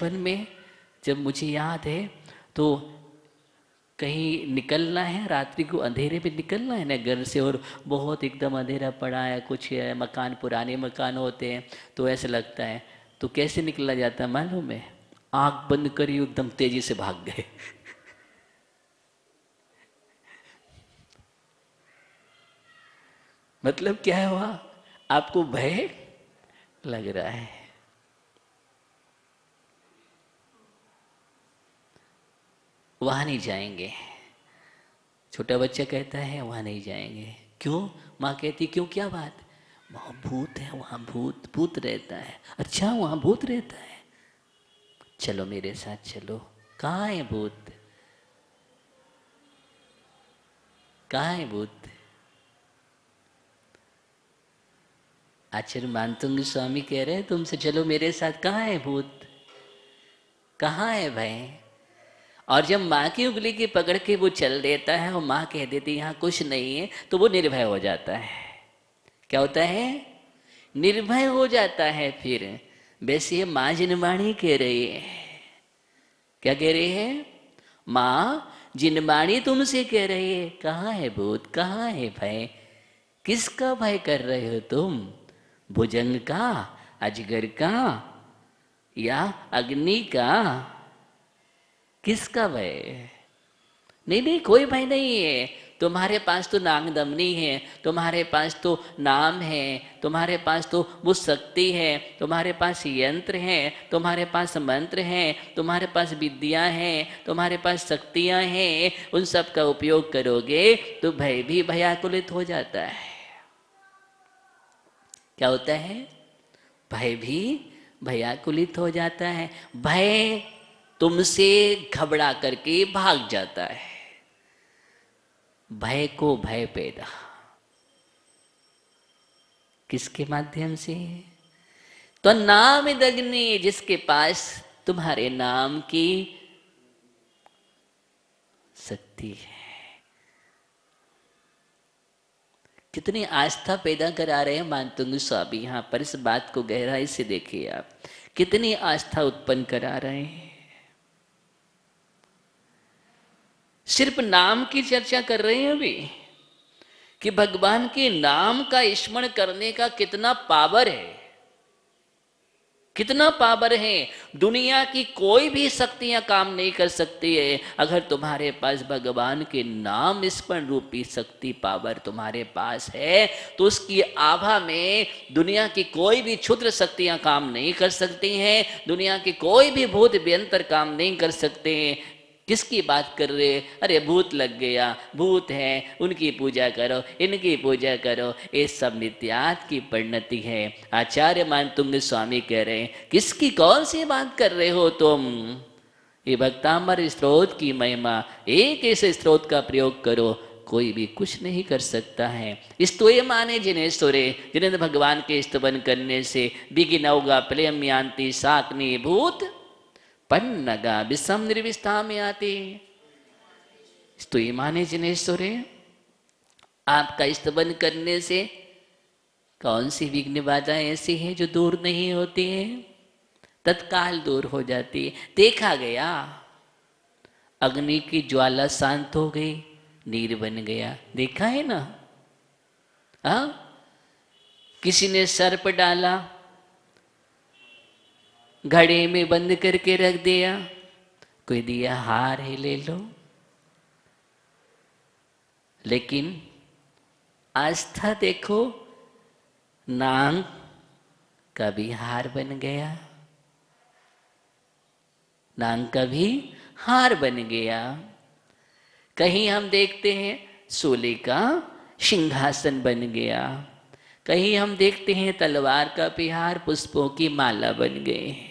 बचपन में जब मुझे याद है तो कहीं निकलना है, रात्रि को अंधेरे में निकलना है ना घर से, और बहुत एकदम अंधेरा पड़ा है, कुछ है, मकान पुराने मकान होते हैं तो ऐसे लगता है, तो कैसे निकला जाता है मालूम है? आंख बंद करी एकदम तेजी से भाग गए। मतलब क्या हुआ? आपको भय लग रहा है, वहां नहीं जाएंगे। छोटा बच्चा कहता है वहां नहीं जाएंगे। क्यों? माँ कहती क्यों, क्या बात? वहां भूत है, वहां भूत भूत रहता है। अच्छा वहां भूत रहता है, चलो मेरे साथ चलो। कहाँ है भूत? कहाँ है भूत? आचार्य मानतुंग स्वामी कह रहे हैं तुमसे, चलो मेरे साथ। कहाँ है भूत? कहाँ है भाई? और जब माँ की उंगली की पकड़ के वो चल देता है और माँ कह देती यहाँ कुछ नहीं है, तो वो निर्भय हो जाता है। क्या होता है? निर्भय हो जाता है। फिर वैसे ये माँ जिनवाणी कह रही है, क्या कह रही है? माँ जिनवाणी तुमसे कह रही है, कहाँ है भूत, कहाँ है भय? किसका भय कर रहे हो तुम? भुजंग का, अजगर का, या अग्नि का? किसका भय? नहीं नहीं, कोई भय नहीं है। तुम्हारे पास तो नागदमनी है, तुम्हारे पास तो नाम है, तुम्हारे पास तो वो शक्ति है, तुम्हारे पास यंत्र है, तुम्हारे पास मंत्र है, तुम्हारे पास विद्या है, तुम्हारे पास शक्तियां हैं। उन सब का उपयोग करोगे तो भय भी भयाकुलित हो जाता है। क्या होता है? भय भी भयाकुलित हो जाता है। भय तुमसे घबरा करके भाग जाता है। भय को भय पैदा किसके माध्यम से? तो नाम दग्नि, जिसके पास तुम्हारे नाम की शक्ति है। कितनी आस्था पैदा करा रहे हैं मानतुंग स्वामी यहां पर। इस बात को गहराई से देखिए आप, कितनी आस्था उत्पन्न करा रहे हैं। सिर्फ नाम की चर्चा कर रहे हैं अभी, कि भगवान के नाम का स्मरण करने का कितना पावर है, कितना पावर है। दुनिया की कोई भी शक्तियां काम नहीं कर सकती है। अगर तुम्हारे पास भगवान के नाम स्मरण रूपी शक्ति पावर तुम्हारे पास है, तो उसकी आभा में दुनिया की कोई भी क्षुद्र शक्तियां काम नहीं कर सकती हैं। दुनिया के कोई भी भूत व्यंतर काम नहीं कर सकते हैं। किसकी बात कर रहे? अरे भूत लग गया, भूत है, उनकी पूजा करो, इनकी पूजा करो, ये सब मिथ्यात की परिणति है। आचार्य मानतुंग स्वामी कह रहे हैं किसकी, कौन सी बात कर रहे हो तुम? ये भक्तामर स्त्रोत की महिमा, एक ऐसे स्त्रोत का प्रयोग करो, कोई भी कुछ नहीं कर सकता है। स्तोय माने जिन्हें स्तोरे, जिन्हें भगवान के स्तवन करने से विघ्नौगा प्लेम यान्ति शाकनी भूत पन्नगा विषम निर्विष्ठा में आते। स्तुति माने जिन्हें स्तोरे, आपका स्तवन करने से कौन सी विघ्न बाधाएं ऐसी हैं जो दूर नहीं होती हैं? तत्काल दूर हो जाती है। देखा गया, अग्नि की ज्वाला शांत हो गई, नीर बन गया। देखा है ना? हाँ, किसी ने सर्प डाला, घड़े में बंद करके रख दिया, कोई दिया हार है ले लो। लेकिन आस्था देखो, नांग का भी हार बन गया, नांग का भी हार बन गया। कहीं हम देखते हैं सोले का सिंहासन बन गया, कहीं हम देखते हैं तलवार का बिहार पुष्पों की माला बन गए।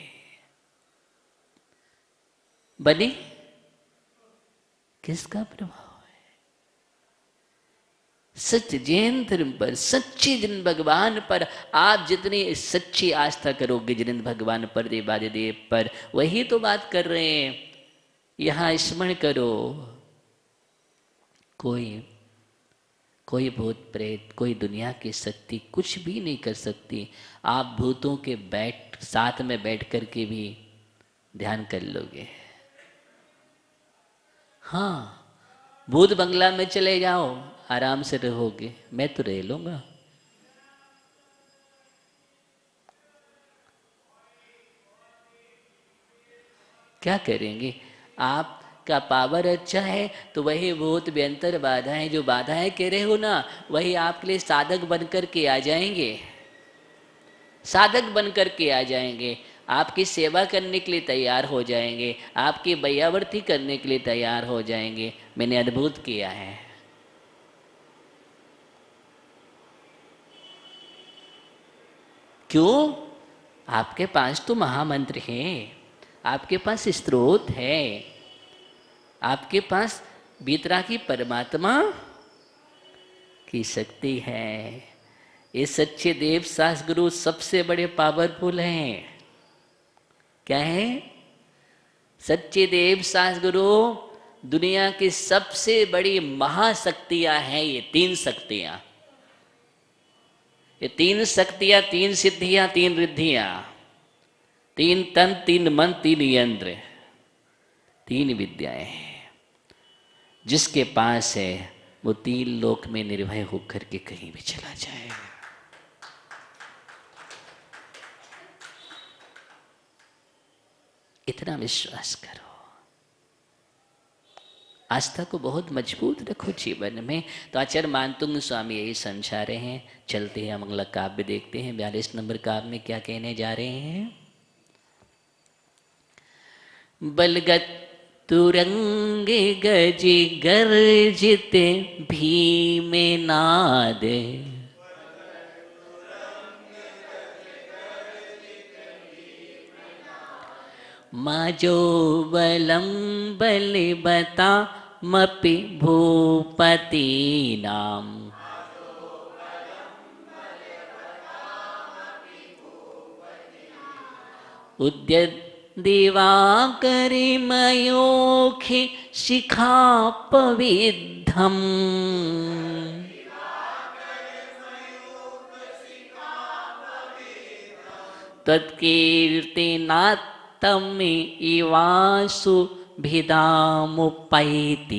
बने किसका प्रभाव? सच जैन धर्म पर, सच्चे जिन भगवान पर आप जितनी सच्ची आस्था करोगे, जिन भगवान पर, देवादिदेव पर, वही तो बात कर रहे हैं। यहां स्मरण करो, कोई भूत प्रेत, कोई दुनिया की शक्ति कुछ भी नहीं कर सकती। आप भूतों के साथ में बैठ करके भी ध्यान कर लोगे। हाँ, भूत बंगला में चले जाओ, आराम से रहोगे, मैं तो रह लूंगा। क्या करेंगे? आपका पावर अच्छा है तो वही भूत व्यंतर बाधाएं, जो बाधाएं कह रहे हो ना, वही आपके लिए साधक बनकर के आ जाएंगे, साधक बनकर के आ जाएंगे, आपकी सेवा करने के लिए तैयार हो जाएंगे, आपकी बयावर्ती करने के लिए तैयार हो जाएंगे। मैंने अद्भुत किया है। क्यों? आपके पास तो महामंत्र है, आपके पास स्त्रोत है, आपके पास भीतरा की परमात्मा की शक्ति है। ये सच्चे देव सास गुरु सबसे बड़े पावरफुल हैं। क्या है? सच्चे देव सास गुरु दुनिया की सबसे बड़ी महाशक्तियां हैं। ये तीन शक्तियां, ये तीन शक्तियां, तीन सिद्धियां, तीन रिद्धियां, तीन तन, तीन मन, तीन यंत्र, तीन विद्याएं हैं। जिसके पास है वो तीन लोक में निर्भय होकर के कहीं भी चला जाए। इतना विश्वास करो, आस्था को बहुत मजबूत रखो जीवन में। तो आचार्य मानतुंग स्वामी यही समझा रहे हैं। चलते हैं मंगला काव्य देखते हैं। 42 नंबर काव्य में क्या कहने जा रहे हैं? बलगत तुरंगे गज गर्जित भीमे नाद, माजो बलम बलिबता मपि भूपति नाम, उद्यत दिवाकरि मयोखि शिखापविद्धम्, तत्कीर्तिनात्तमि इवासु भिदामुपैति।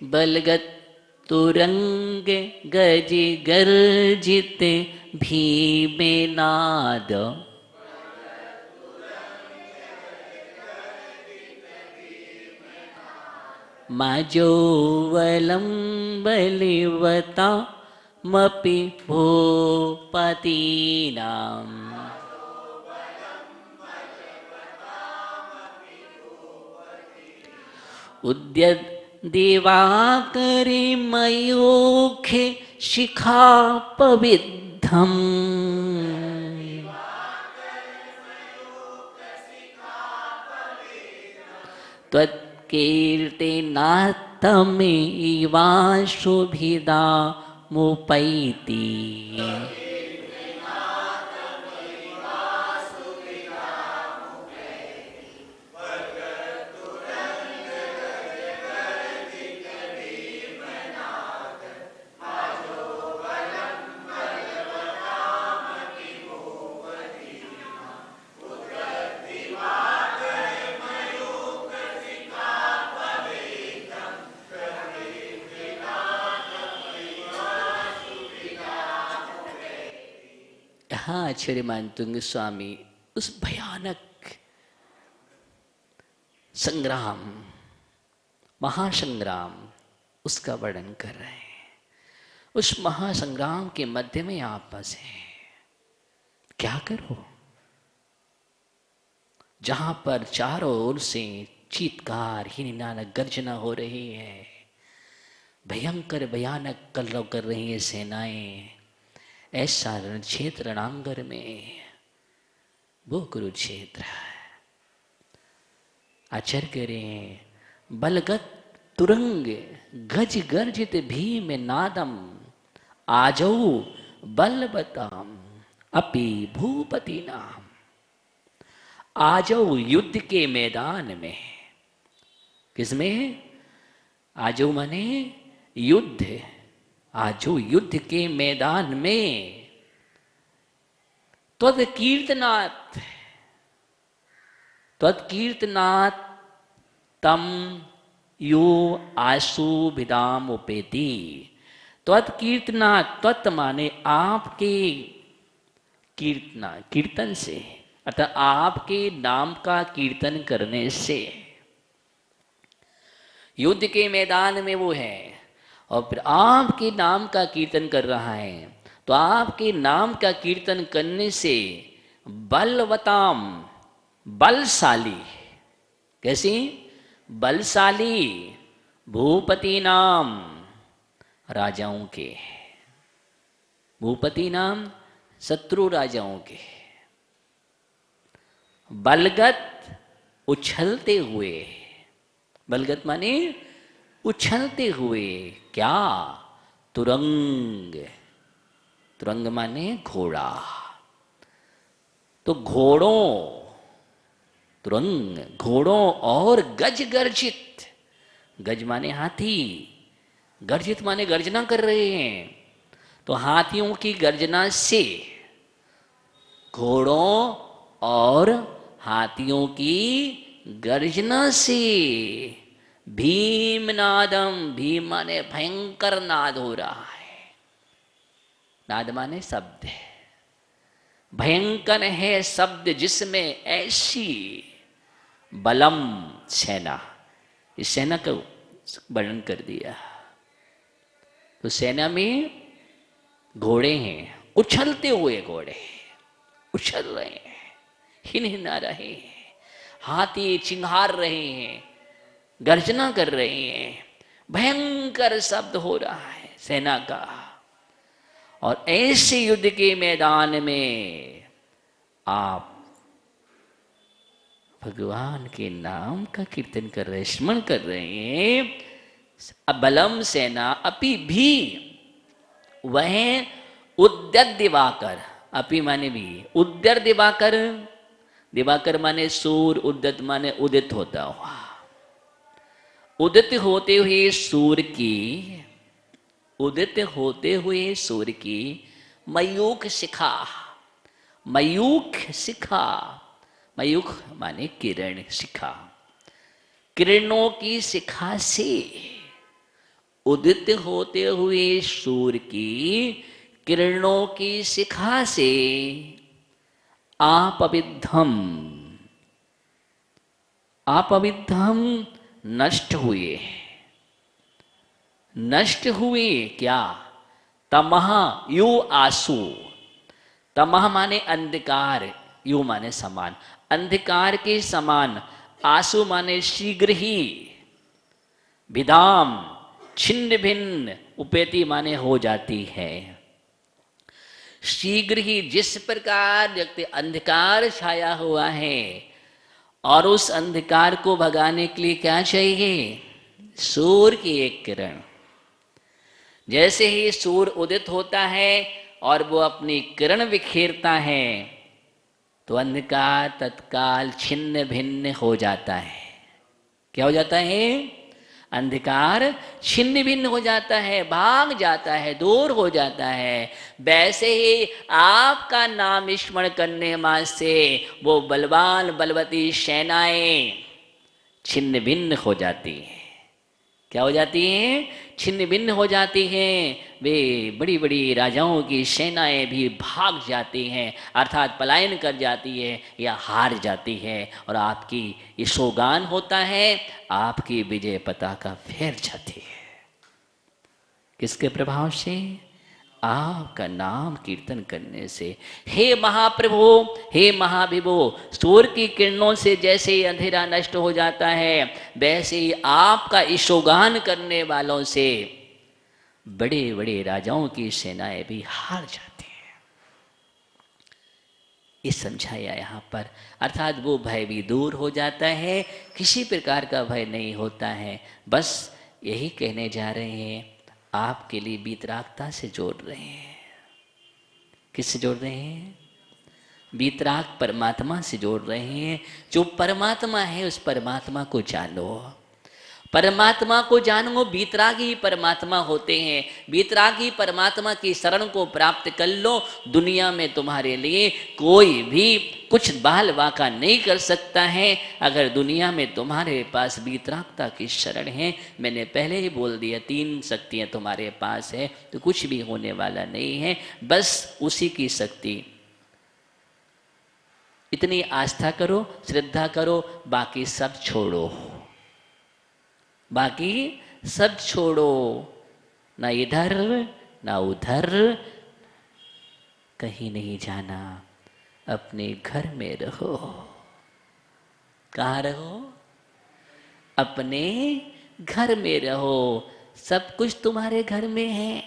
बलगत तुरंग गज गर्जित भीमे नाद, माजो वलम बलिवता मपि भूपतीनाम, उद्यत दिवाकरि मयूखे शिखापविद्धम्, त्वत्कीर्तिनात्तमिवाशुभिदामुपैति। हाँ, आचार्य मानतुंग स्वामी उस भयानक संग्राम, महासंग्राम, उसका वर्णन कर रहे हैं। उस महासंग्राम के मध्य में आप फंसे हैं। क्या करो? जहां पर चारों ओर से चीत्कार ही निनाद गर्जना हो रही है, भयंकर भयानक कलरव कर रही है सेनाएं, ऐसा रणक्षेत्र रणांगर में वो कुरुक्षेत्र है। आचार्य कह रहे हैं, बलगत तुरंग गज गर्जित भीम नादम, आजौ बलबताम अपि भूपति नाम। आजौ युद्ध के मैदान में। किसमें? आजौ माने युद्ध। आजो युद्ध के मैदान में त्वत्कीर्तनात् त्वत्कीर्तनात् तम यो आशु विदाम उपेति। त्वत्कीर्तनात्, त्वत् माने आपके, कीर्तना कीर्तन से, अर्थात आपके नाम का कीर्तन करने से। युद्ध के मैदान में वो है और फिर आपके नाम का कीर्तन कर रहा है, तो आपके नाम का कीर्तन करने से बलवताम, बलशाली, कैसी? बलशाली, भूपति नाम, राजाओं के, भूपति नाम शत्रु राजाओं के, बलगत उछलते हुए, बलगत माने उछलते हुए, क्या? तुरंग, तुरंग माने घोड़ा, तो घोड़ों, तुरंग घोड़ों और गज गर्जित, गज माने हाथी, गर्जित माने गर्जना कर रहे हैं, तो हाथियों की गर्जना से, घोड़ों और हाथियों की गर्जना से, भीमनादम, भीम माने भयंकर नाद हो रहा है, नाद माने शब्द है, भयंकर है शब्द जिसमें ऐसी बलम सेना, इस सेना का वर्णन कर दिया। तो सेना में घोड़े हैं, उछलते हुए घोड़े उछल रहे हैं, हिनहिना रहे हैं, हाथी चिंघार रहे हैं, गर्जना कर रहे हैं, भयंकर शब्द हो रहा है सेना का। और ऐसे युद्ध के मैदान में आप भगवान के नाम का कीर्तन कर रहे, स्मरण कर रहे हैं। अबलम सेना अपि भी, वह उद्यत दिवाकर, अपि माने भी, उद्यत दिवाकर, दिवाकर माने सूर्य, उद्यत माने उदित होता हुआ, उदित होते हुए सूर्य की, उदित होते हुए सूर्य की मयूख शिखा, मयूख शिखा, मयूख माने किरण, शिखा, किरणों की शिखा से, उदित होते हुए सूर्य की किरणों की शिखा से आपविद्धम, आपविद्धम नष्ट हुए, नष्ट हुए क्या? तमह यु आसु, तमह माने अंधकार, यु माने समान, अंधकार के समान, आसु माने शीघ्र ही, विदाम छिन्न भिन्न, उपेति माने हो जाती है, शीघ्र ही। जिस प्रकार व्यक्ति अंधकार छाया हुआ है और उस अंधकार को भगाने के लिए क्या चाहिए? सूर्य की एक किरण। जैसे ही सूर्य उदित होता है और वो अपनी किरण बिखेरता है तो अंधकार तत्काल छिन्न भिन्न हो जाता है। क्या हो जाता है? अंधकार छिन्न भिन्न हो जाता है, भाग जाता है, दूर हो जाता है। वैसे ही आपका नाम स्मरण करने मात्र से वो बलवान बलवती सेनाएं छिन्न भिन्न हो जाती हैं। क्या हो जाती हैं? छिन्न भिन्न हो जाती हैं। वे बड़ी बड़ी राजाओं की सेनाएं भी भाग जाती हैं, अर्थात पलायन कर जाती है या हार जाती है, और आपकी यशोगान होता है, आपकी विजय पताका फैल जाती है। किसके प्रभाव से? आपका नाम कीर्तन करने से। हे महाप्रभु, हे महाविभो, सूर्य की किरणों से जैसे ही अंधेरा नष्ट हो जाता है, वैसे ही आपका यशोगान करने वालों से बड़े बड़े राजाओं की सेनाएं भी हार जाती हैं। ये समझाया यहाँ पर, अर्थात वो भय भी दूर हो जाता है, किसी प्रकार का भय नहीं होता है। बस यही कहने जा रहे हैं, आपके लिए वीतरागता से जोड़ रहे हैं। किससे जोड़ रहे हैं? वीतराग परमात्मा से जोड़ रहे हैं। जो परमात्मा है उस परमात्मा को जानो। परमात्मा को जानो, वीतरागी ही परमात्मा होते हैं। वीतरागी परमात्मा की शरण को प्राप्त कर लो, दुनिया में तुम्हारे लिए कोई भी कुछ बाल वाका नहीं कर सकता है। अगर दुनिया में तुम्हारे पास वीतरागता की शरण है, मैंने पहले ही बोल दिया 3 शक्तियां तुम्हारे पास है, तो कुछ भी होने वाला नहीं है। बस उसी की शक्ति, इतनी आस्था करो, श्रद्धा करो, बाकी सब छोड़ो, बाकी सब छोड़ो। ना इधर ना उधर, कहीं नहीं जाना, अपने घर में रहो। कहाँ रहो? अपने घर में रहो। सब कुछ तुम्हारे घर में है,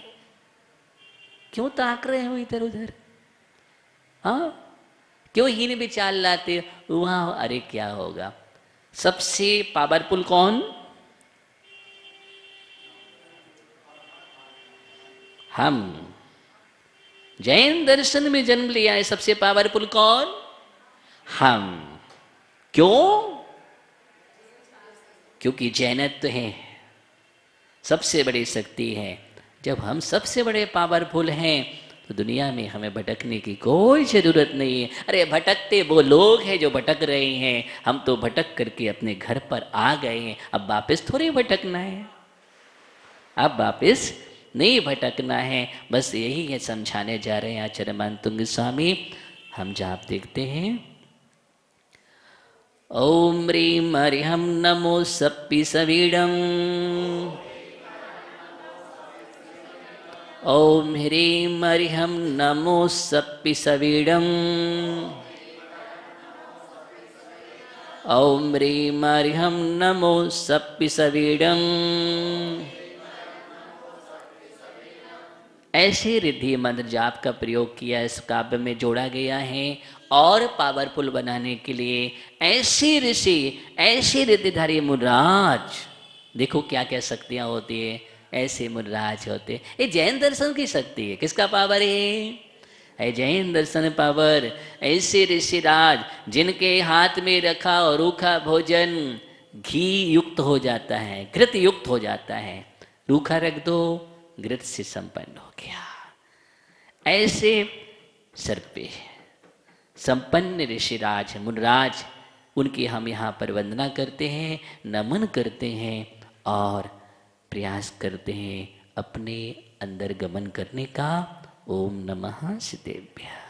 क्यों ताक रहे हो इधर उधर? हाँ, क्यों हीन विचार लाते हो वहां? अरे क्या होगा? सबसे पावरफुल कौन? हम। जैन दर्शन में जन्म लिया है, सबसे पावरफुल कौन? हम। क्यों? क्योंकि जैनत्व है, सबसे बड़ी शक्ति है। जब हम सबसे बड़े पावरफुल हैं तो दुनिया में हमें भटकने की कोई जरूरत नहीं है। अरे भटकते वो लोग हैं जो भटक रहे हैं, हम तो भटक करके अपने घर पर आ गए हैं। अब वापस थोड़ी भटकना है, अब वापस नहीं भटकना है। बस यही है समझाने जा रहे हैं आचार्य मानतुंग स्वामी। हम जाप देखते हैं। ओम ह्रीं हरिहं नमो सप्पि सवीडम्। ओम ह्रीं हरिहं नमो सप्पि सवीडम्। ओम ह्रीं हरिहं नमो सप्पि सवीडम्। ऐसे रिद्धि मंत्र जाप का प्रयोग किया, इस काव्य में जोड़ा गया है। और पावरफुल बनाने के लिए ऐसे ऋषि, ऐसे रिद्धिधारी मुनिराज, देखो क्या क्या शक्तियां होती है, ऐसे मुनिराज होते। ये जैन दर्शन की शक्ति है। किसका पावर है जैन दर्शन पावर। ऐसे ऋषिराज जिनके हाथ में रखा और रूखा भोजन घी युक्त हो जाता है, घृत युक्त हो जाता है। रूखा रख दो, घृत से संपन्न हो गया। ऐसे सर्पे संपन्न ऋषिराज मुनिराज, उनकी हम यहाँ पर वंदना करते हैं, नमन करते हैं और प्रयास करते हैं अपने अंदर गमन करने का। ओम नमः सिद्धेभ्यः।